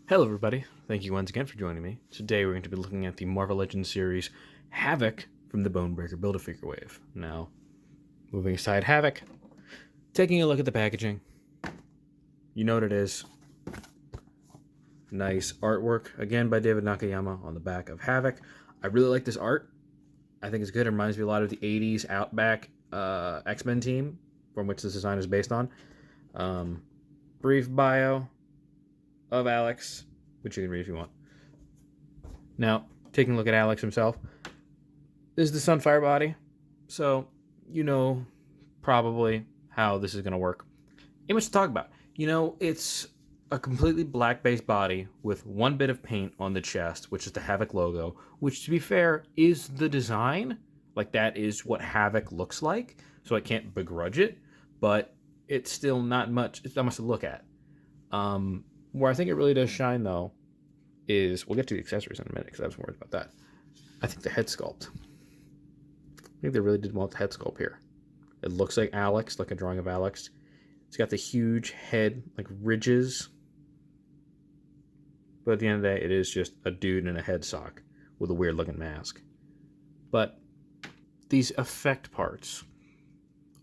Hello everybody, thank you once again for joining me. Today we're going to be looking at the Marvel Legends series Havok from the Bonebreaker Build-A-Figure wave. Now, moving aside Havok, taking a look at the packaging, you know what it is. Nice artwork, again by David Nakayama on the back of Havok. I really like this art. I think it's good. It reminds me a lot of the 80s Outback X-Men team, from which this design is based on. Brief bio of Alex, which you can read if you want. Now, taking a look at Alex himself, this is the Sunfire body, so you know probably how this is going to work. Ain't much to talk about. It's a completely black-based body with one bit of paint on the chest, which is the Havok logo, which, to be fair, is the design. Like, that is what Havok looks like, so I can't begrudge it, but it's still not much. It's not much to look at. Where I think it really does shine, though, is, we'll get to the accessories in a minute because I was worried about that. I think the head sculpt. I think they really did well with the head sculpt here. It looks like Alex, like a drawing of Alex. It's got the huge head, like ridges. But at the end of the day, it is just a dude in a head sock with a weird looking mask. But these effect parts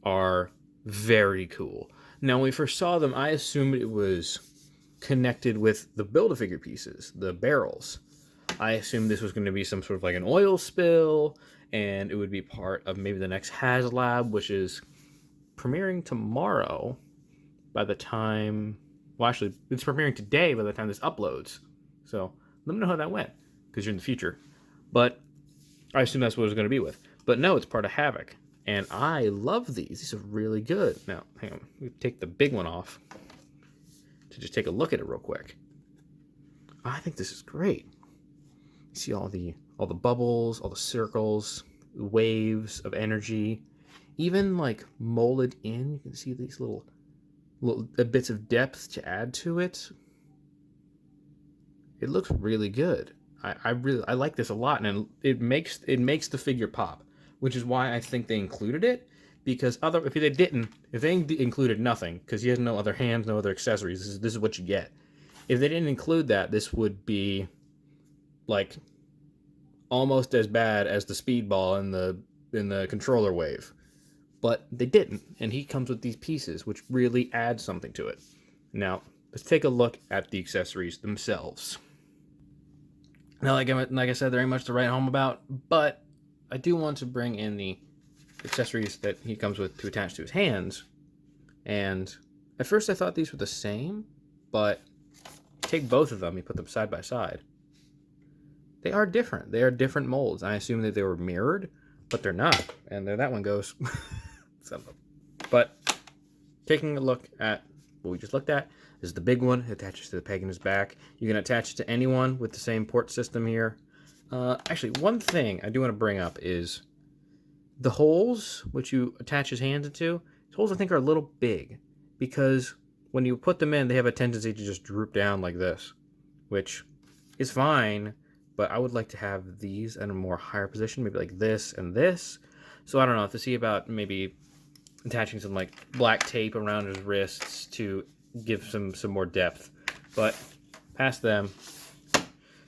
are very cool. Now, when we first saw them, I assumed it was connected with the Build-A-Figure pieces, the barrels. I assumed this was going to be some sort of like an oil spill, and it would be part of maybe the next HasLab, which is premiering tomorrow by the time... Well, actually, it's premiering today by the time this uploads. So, let me know how that went, because you're in the future. But I assume that's what it was going to be with. But no, it's part of Havok. And I love these. These are really good. Now, hang on. Let me take the big one off to just take a look at it real quick. I think this is great. You see all the bubbles, all the circles, the waves of energy, even like molded in. You can see these little bits of depth to add to it. It looks really good. I like this a lot, and it makes the figure pop, which is why I think they included it. Because if they included nothing, because he has no other hands, no other accessories, this is what you get. If they didn't include that, this would be like almost as bad as the speedball in the controller wave. But they didn't, and he comes with these pieces, which really add something to it. Now, let's take a look at the accessories themselves. Now, like I said, there ain't much to write home about, but I do want to bring in the accessories that he comes with to attach to his hands. And at first I thought these were the same, but take both of them, you put them side by side. They are different. They are different molds. I assume that they were mirrored, but they're not. And there that one goes. But taking a look at what we just looked at, this is the big one. It attaches to the peg in his back. You can attach it to anyone with the same port system here. Actually, one thing I do want to bring up is the holes which you attach his hands into. These holes I think are a little big because when you put them in, they have a tendency to just droop down like this, which is fine, but I would like to have these in a more higher position, maybe like this and this. So I don't know, to see about maybe attaching some like black tape around his wrists to give some more depth. But past them,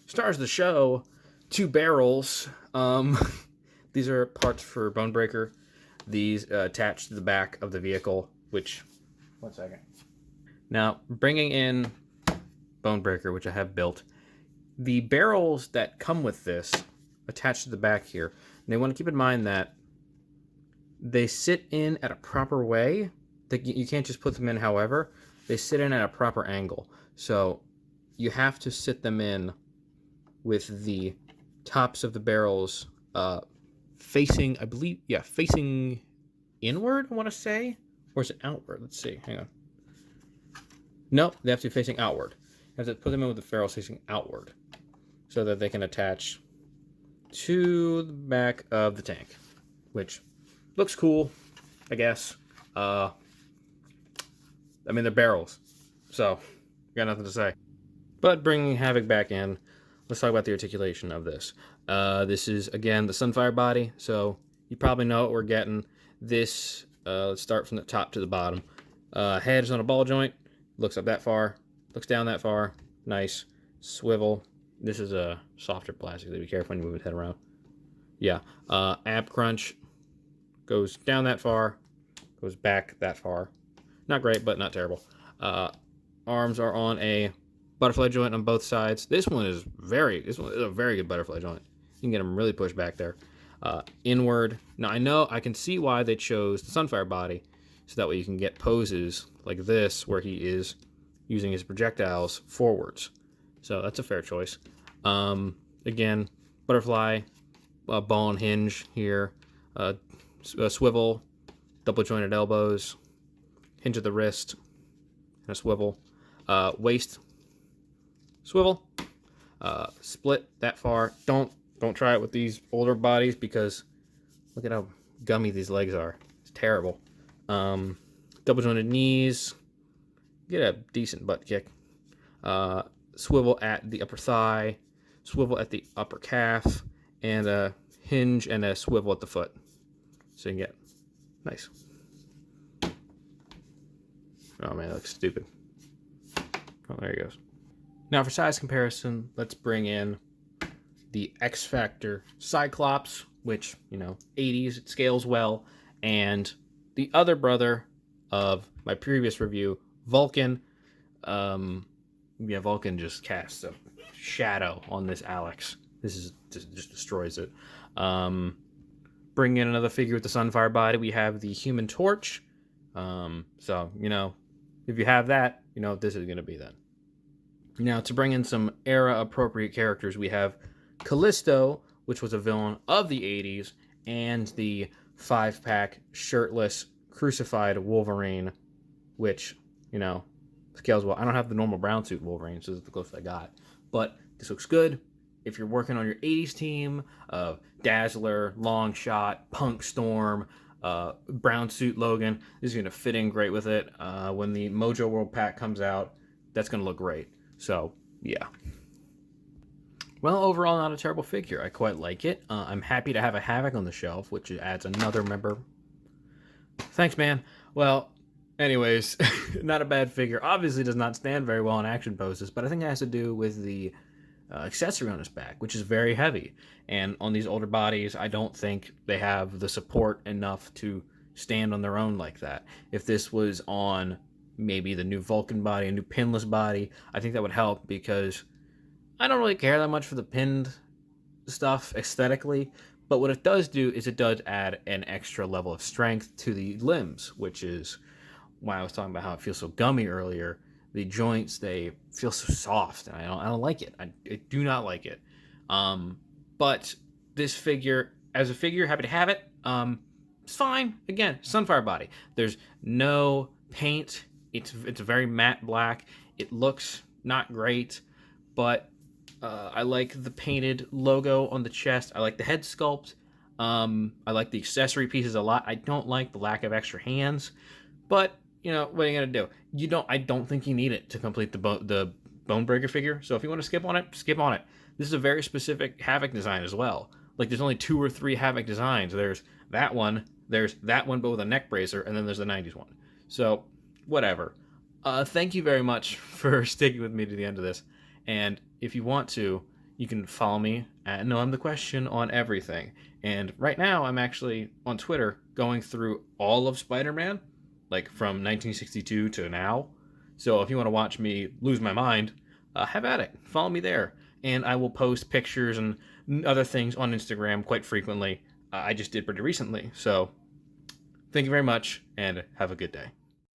stars of the show, 2 barrels. These are parts for Bonebreaker. These attach to the back of the vehicle, which... One second. Now, bringing in Bonebreaker, which I have built, the barrels that come with this attach to the back here. And they want to keep in mind that they sit in at a proper way. You can't just put them in however. They sit in at a proper angle. So you have to sit them in with the tops of the barrels facing, I believe, yeah, facing inward, I want to say. Or is it outward? Let's see. Hang on. Nope, they have to be facing outward. You have to put them in with the barrels facing outward so that they can attach to the back of the tank, which looks cool, I guess. I mean, they're barrels, so got nothing to say. But bringing Havok back in, let's talk about the articulation of this. This is, again, the Sunfire body, so you probably know what we're getting. This, let's start from the top to the bottom. Head is on a ball joint, looks up that far, looks down that far, nice. swivel. This is a softer plastic, so be careful when you move his head around. Yeah. Ab crunch goes down that far, goes back that far. Not great, but not terrible. Arms are on a butterfly joint on both sides. This one is a very good butterfly joint. You can get them really pushed back there. Inward. Now I can see why they chose the Sunfire body, so that way you can get poses like this where he is using his projectiles forwards. So that's a fair choice. Again, butterfly, ball and hinge here, swivel, double jointed elbows, hinge of the wrist, and a swivel. Waist, swivel, split that far. Don't try it with these older bodies because look at how gummy these legs are. It's terrible. Double jointed knees, get a decent butt kick. Swivel at the upper thigh, swivel at the upper calf, and a hinge and a swivel at the foot. So you can get nice. Oh man, that looks stupid. Oh, there he goes. Now for size comparison, let's bring in the X Factor Cyclops, which, 80s, it scales well, and the other brother of my previous review, Vulcan. Vulcan just casts a shadow on this Alex. This is just destroys it. Bring in another figure with the Sunfire body. We have the Human Torch. So, if you have that, this is going to be that. Now, to bring in some era-appropriate characters, we have Callisto, which was a villain of the 80s, and the 5-pack shirtless crucified Wolverine, which, scales well. I don't have the normal brown suit Wolverine, so this is the closest I got. But this looks good. If you're working on your 80s team of Dazzler, Longshot, Punk Storm, brown suit Logan, this is going to fit in great with it. When the Mojo World pack comes out, that's going to look great. So, yeah. Well, overall, not a terrible figure. I quite like it. I'm happy to have a Havok on the shelf, which adds another member. Thanks, man. Well, anyways, not a bad figure. Obviously does not stand very well in action poses, but I think it has to do with the accessory on his back, which is very heavy. And on these older bodies, I don't think they have the support enough to stand on their own like that. If this was on maybe the new Vulcan body, a new pinless body, I think that would help, because I don't really care that much for the pinned stuff aesthetically, but what it does do is it does add an extra level of strength to the limbs, which is why I was talking about how it feels so gummy earlier. The joints, they feel so soft, and I don't like it. I do not like it. But this figure, as a figure, happy to have it. It's fine. Again, Sunfire body. There's no paint. It's a very matte black. It looks not great, but I like the painted logo on the chest. I like the head sculpt. I like the accessory pieces a lot. I don't like the lack of extra hands, but what are you gonna do? I don't think you need it to complete the Bonebreaker figure. So if you want to skip on it, skip on it. This is a very specific Havok design as well. Like, there's only 2 or 3 Havok designs. There's that one, but with a neck bracer, and then there's the 90s one. So whatever. Thank you very much for sticking with me to the end of this. And if you want to, you can follow me at No I'm the Question on everything. And right now, I'm actually on Twitter going through all of Spider-Man, like from 1962 to now. So if you want to watch me lose my mind, have at it. Follow me there. And I will post pictures and other things on Instagram quite frequently. I just did pretty recently. So thank you very much, and have a good day.